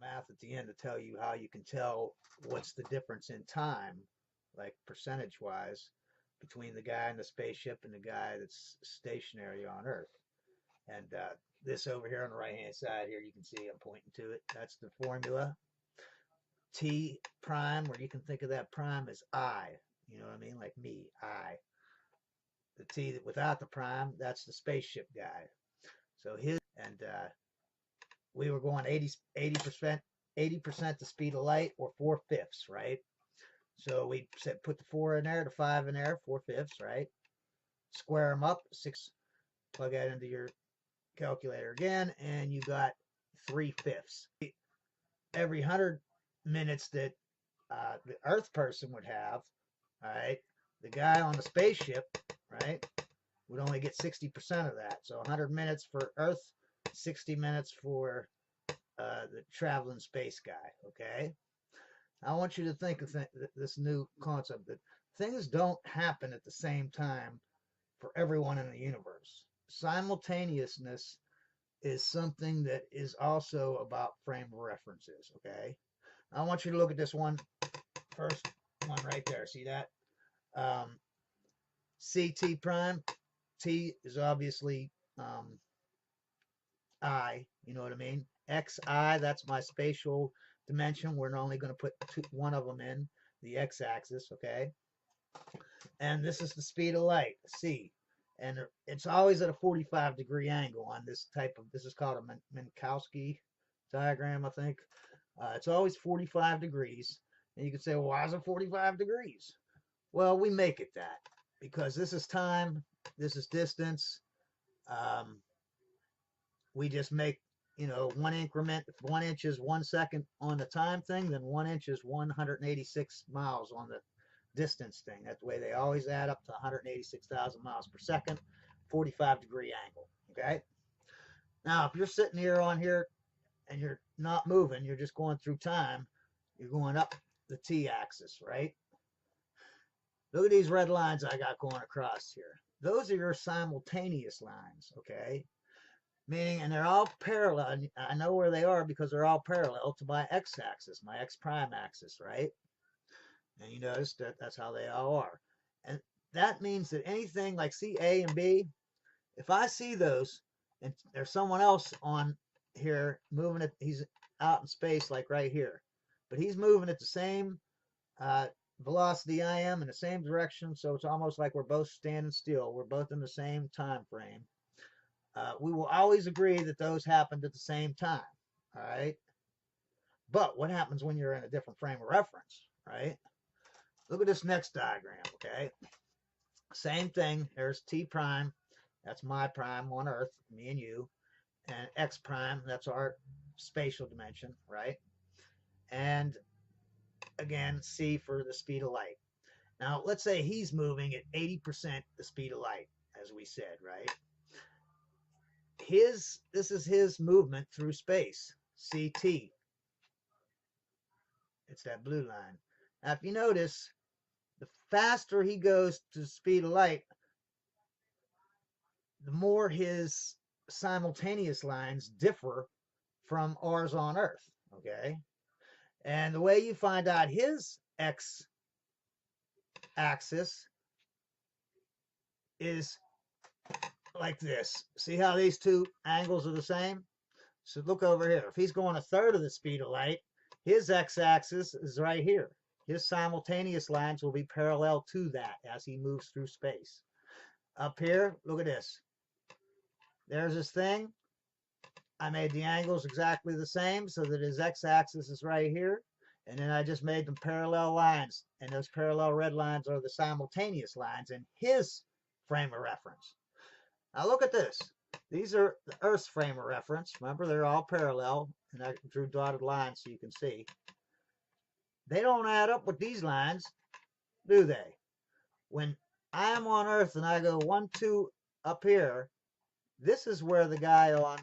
math at the end to tell you how you can tell what's the difference in time, like percentage wise, between the guy in the spaceship and the guy that's stationary on Earth. And this over here on the right hand side here, you can see I'm pointing to it. That's the formula. T prime, where you can think of that prime as I. You know what I mean? Like me, I. The T without the prime, that's the spaceship guy. So his, and we were going 80% the speed of light, or 4/5, right? So we said put the 4 in there, the 5 in there, 4/5, right? Square them up, 6. Plug that into your calculator again, and you got 3/5. Every 100 minutes that the Earth person would have, all right, the guy on the spaceship, right, would only get 60% of that. So 100 minutes for Earth, 60 minutes for the traveling space guy, okay? I want you to think of this new concept that things don't happen at the same time for everyone in the universe. Simultaneousness is something that is also about frame of references, okay? I want you to look at this first one right there. See that? CT prime. T is obviously I, you know what I mean? XI, that's my spatial dimension. We're only going to put one of them in the x-axis, okay? And this is the speed of light, C. And it's always at a 45-degree angle on this type of, this is called a Minkowski diagram, I think. It's always 45 degrees. And you can say, well, why is it 45 degrees? Well, we make it that because this is time, this is distance. We just make, one increment. If 1 inch is 1 second on the time thing, then 1 inch is 186 miles on the distance thing. That's the way they always add up to 186,000 miles per second, 45-degree angle, okay? Now, if you're sitting here on here and you're not moving, you're just going through time, you're going up the t-axis, right? Look at these red lines I got going across here. Those are your simultaneous lines, okay? Meaning, and they're all parallel. I know where they are because they're all parallel to my x-axis, my x prime axis, right? And you notice that that's how they all are. And that means that anything like see A and B, if I see those and there's someone else on here moving it, he's out in space like right here, but he's moving at the same velocity I am in the same direction, so it's almost like we're both standing still. We're both in the same time frame. We will always agree that those happened at the same time, all right? But what happens when you're in a different frame of reference, right? Look at this next diagram, okay? Same thing. There's T prime. That's my prime on Earth, me and you. And X prime, that's our spatial dimension, right? And again, C for the speed of light. Now, let's say he's moving at 80% the speed of light, as we said, right? This is his movement through space, CT. It's that blue line. Now, if you notice, the faster he goes to the speed of light, the more his simultaneous lines differ from ours on Earth, okay? And the way you find out his x-axis is like this. See how these two angles are the same? So look over here. If he's going 1/3 of the speed of light, his x-axis is right here. His simultaneous lines will be parallel to that as he moves through space. Up here, look at this. There's this thing. I made the angles exactly the same so that his x-axis is right here. And then I just made them parallel lines. And those parallel red lines are the simultaneous lines in his frame of reference. Now look at this. These are the Earth's frame of reference. Remember, they're all parallel. And I drew dotted lines so you can see. They don't add up with these lines, do they? When I'm on Earth and I go 1, 2 up here, this is where the guy on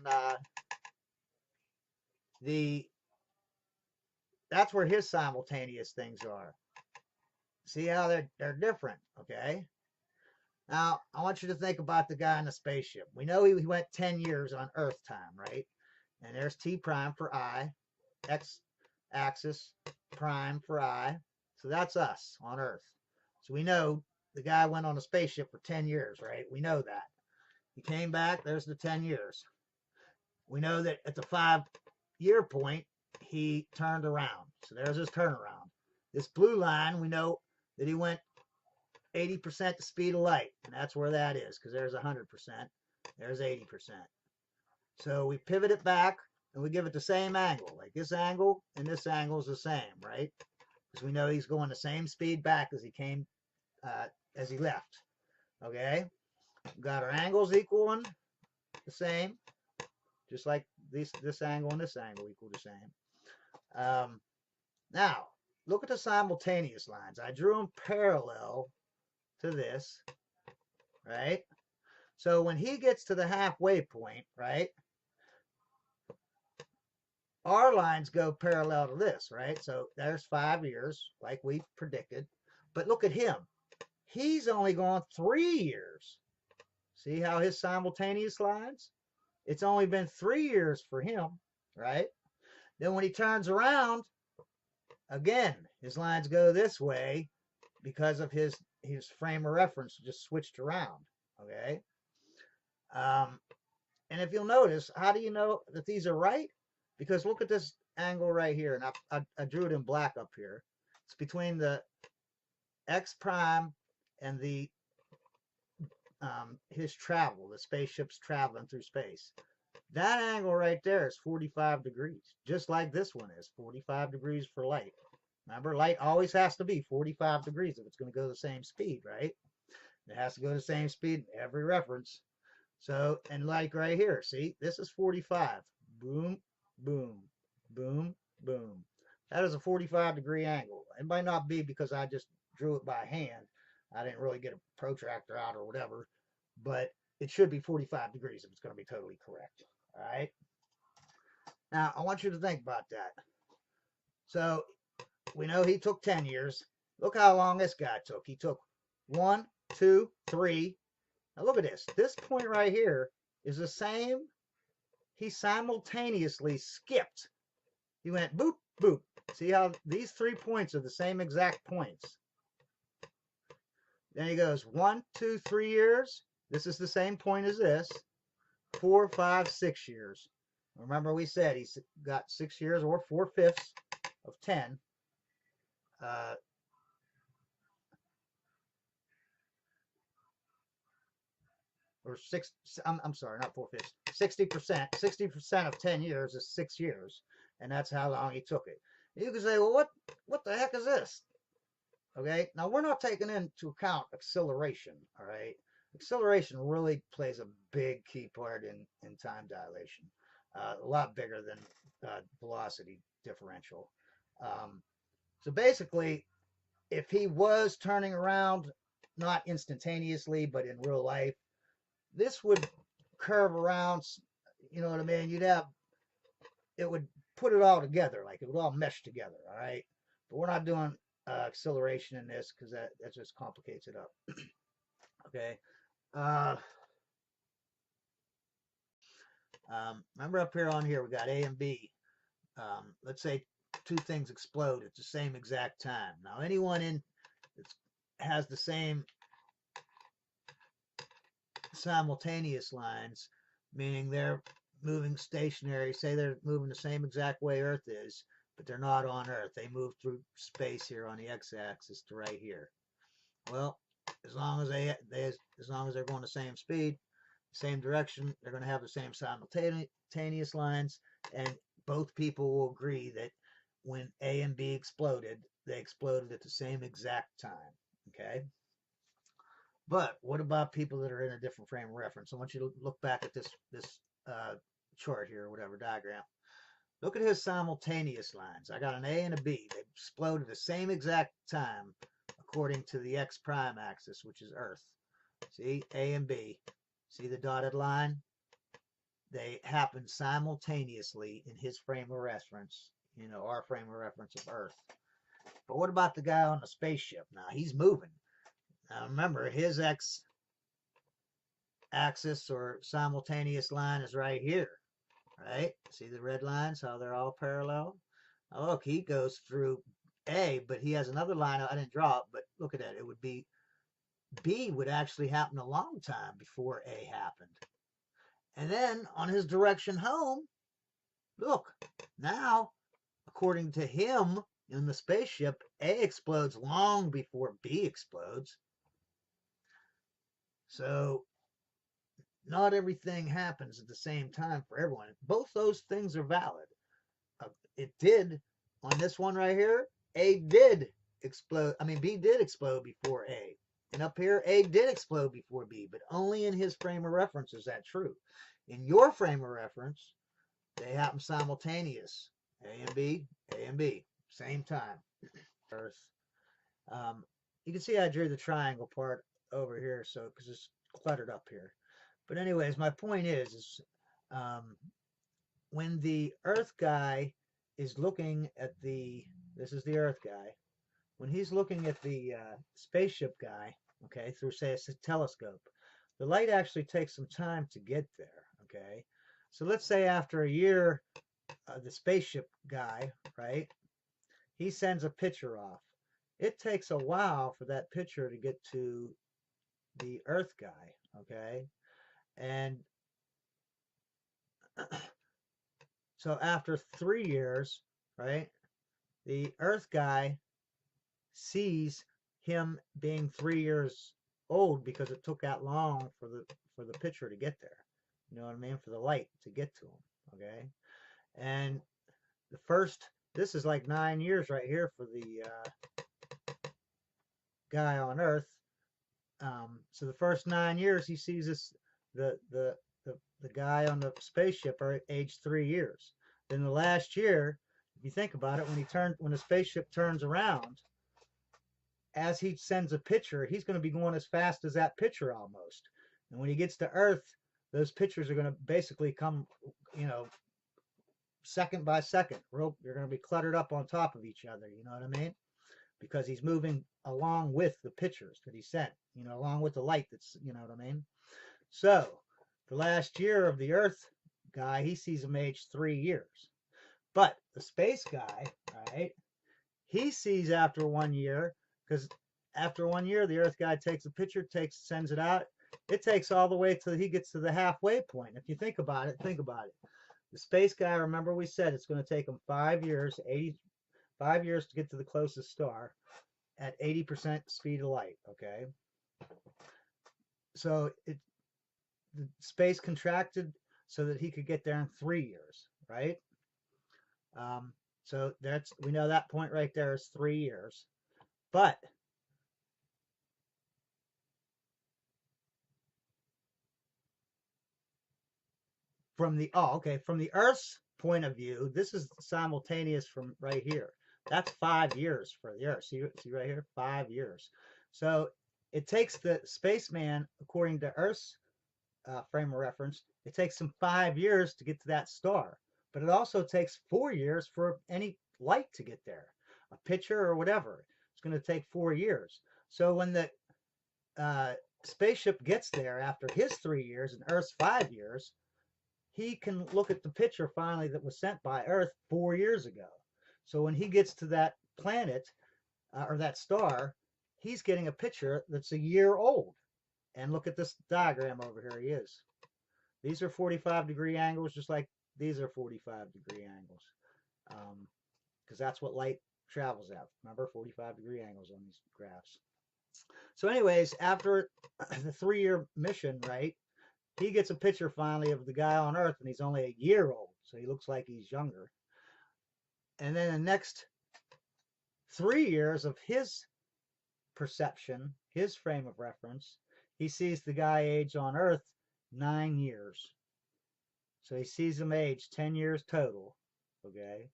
that's where his simultaneous things are. See how they're different, okay? Now, I want you to think about the guy in the spaceship. We know he went 10 years on Earth time, right? And there's T prime for I, x-axis prime for I. So that's us on Earth. So we know the guy went on a spaceship for 10 years, right? We know that. He came back, there's the 10 years. We know that at the 5-year point, he turned around. So there's his turnaround. This blue line, we know that he went 80% the speed of light. And that's where that is, because there's 100%. There's 80%. So we pivot it back, and we give it the same angle. Like this angle and this angle is the same, right? Because we know he's going the same speed back as he came, as he left. Okay? We've got our angles equaling the same. Just like this angle and this angle equal the same. Now, look at the simultaneous lines. I drew them parallel to this, right? So when he gets to the halfway point, right, our lines go parallel to this, right? So there's 5 years, like we predicted. But look at him. He's only gone 3 years. See how his simultaneous lines? It's only been 3 years for him, right? Then when he turns around, again, his lines go this way because of his frame of reference just switched around, okay? And if you'll notice, how do you know that these are right? Because look at this angle right here, and I drew it in black up here. It's between the x prime and the his travel, the spaceship's traveling through space. That angle right there is 45 degrees, just like this one is 45 degrees for light. Remember, light always has to be 45 degrees if it's going to go the same speed, right? It has to go the same speed in every reference. So, and like right here, see, this is 45. Boom, boom, boom, boom. That is a 45-degree angle. It might not be because I just drew it by hand. I didn't really get a protractor out or whatever, but it should be 45 degrees if it's going to be totally correct. All right. Now, I want you to think about that. So, we know he took 10 years. Look how long this guy took. He took 1, 2, 3. Now, look at this. This point right here is the same. He simultaneously skipped. He went boop, boop. See how these 3 points are the same exact points. Then he goes 1, 2, 3 years. This is the same point as this. 4, 5, 6 years. Remember we said he's got 6 years or 4/5 of 10. Or six, I'm sorry, not 4/5. 60%. 60% of 10 years is 6 years. And that's how long he took it. You can say, well, what the heck is this? Okay, now we're not taking into account acceleration, all right? Acceleration really plays a big key part in time dilation, a lot bigger than velocity differential. So basically, if he was turning around, not instantaneously, but in real life, this would curve around, you know what I mean? It would put it all together, like it would all mesh together, all right? But we're not doing acceleration in this because that just complicates it up. Okay. Remember up here on here, we got A and B. Let's say 2 things explode at the same exact time. Now, anyone that has the same simultaneous lines, meaning they're moving stationary, say they're moving the same exact way Earth is, but they're not on Earth. They move through space here on the x-axis to right here. Well, as long as they're going the same speed, same direction, they're going to have the same simultaneous lines, and both people will agree that when A and B exploded, they exploded at the same exact time. Okay. But what about people that are in a different frame of reference? I want you to look back at this chart here, or whatever, diagram. Look at his simultaneous lines. I got an A and a B. They explode at the same exact time according to the x prime axis, which is Earth. See, A and B. See the dotted line? They happen simultaneously in his frame of reference, you know, our frame of reference of Earth. But what about the guy on the spaceship? Now, he's moving. Now, remember, his x-axis or simultaneous line is right here. Right? See the red lines, how they're all parallel? Oh, look, he goes through A, but he has another line I didn't draw it, but look at that. It would be B would actually happen a long time before A happened. And then on his direction home, look, now, according to him in the spaceship, A explodes long before B explodes. So not everything happens at the same time for everyone. Both those things are valid. It did on this one right here. A did explode. I mean, B did explode before A. And up here, A did explode before B, but only in his frame of reference is that true. In your frame of reference, they happen simultaneous. A and B, same time. Earth. You can see I drew the triangle part over here, so because it's cluttered up here. But anyways, my point is um, when the Earth guy is looking at this is the Earth guy. When he's looking at the spaceship guy, okay, through say a telescope, the light actually takes some time to get there, okay. So let's say after a year, the spaceship guy, right, he sends a picture off. It takes a while for that picture to get to the Earth guy, okay, and so after 3 years, right, the Earth guy sees him being 3 years old because it took that long for the picture to get there. You know what I mean? For the light to get to him. Okay, and the first this is like 9 years right here for the guy on Earth. So the first 9 years he sees this the guy on the spaceship are at age 3 years. Then the last year, if you think about it, when the spaceship turns around, as he sends a picture, he's going to be going as fast as that picture almost. And when he gets to Earth, those pictures are going to basically come, you know, second by second. They're going to be cluttered up on top of each other. You know what I mean? Because he's moving along with the pictures that he sent, you know, along with the light that's, you know what I mean? So the last year of the Earth guy, he sees him age 3 years. But the space guy, right, he sees after 1 year, because after 1 year, the Earth guy takes a picture, sends it out. It takes all the way till he gets to the halfway point. If you think about it, The space guy, remember we said it's going to take him 5 years, 85 years to get to the closest star at 80% speed of light, okay? So the space contracted so that he could get there in 3 years, right? So we know that point right there is 3 years. But from the Earth's point of view, this is simultaneous from right here. That's 5 years for the Earth. See right here, 5 years. So it takes the spaceman, according to Earth's frame of reference, it takes him 5 years to get to that star. But it also takes 4 years for any light to get there, a picture or whatever. It's going to take 4 years. So when the spaceship gets there after his 3 years and Earth's 5 years, he can look at the picture finally that was sent by Earth 4 years ago. So when he gets to that planet or that star, he's getting a picture that's a year old. And look at this diagram over here. He is. These are 45-degree angles, just like these are 45-degree angles, because that's what light travels at. Remember, 45-degree angles on these graphs. So anyways, after the 3-year mission, right, he gets a picture finally of the guy on Earth, and he's only a year old, so he looks like he's younger. And then the next 3 years of his perception, his frame of reference, he sees the guy age on Earth 9 years. So he sees him age 10 years total, okay?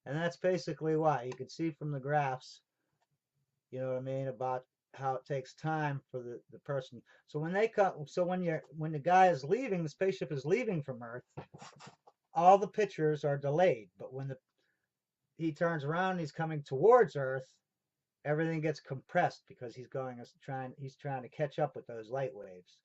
And that's basically why. You can see from the graphs, you know what I mean, about how it takes time for the person. So when they come, so when the guy is leaving, the spaceship is leaving from Earth, all the pictures are delayed. But when he turns around, he's coming towards Earth, everything gets compressed because he's trying to catch up with those light waves.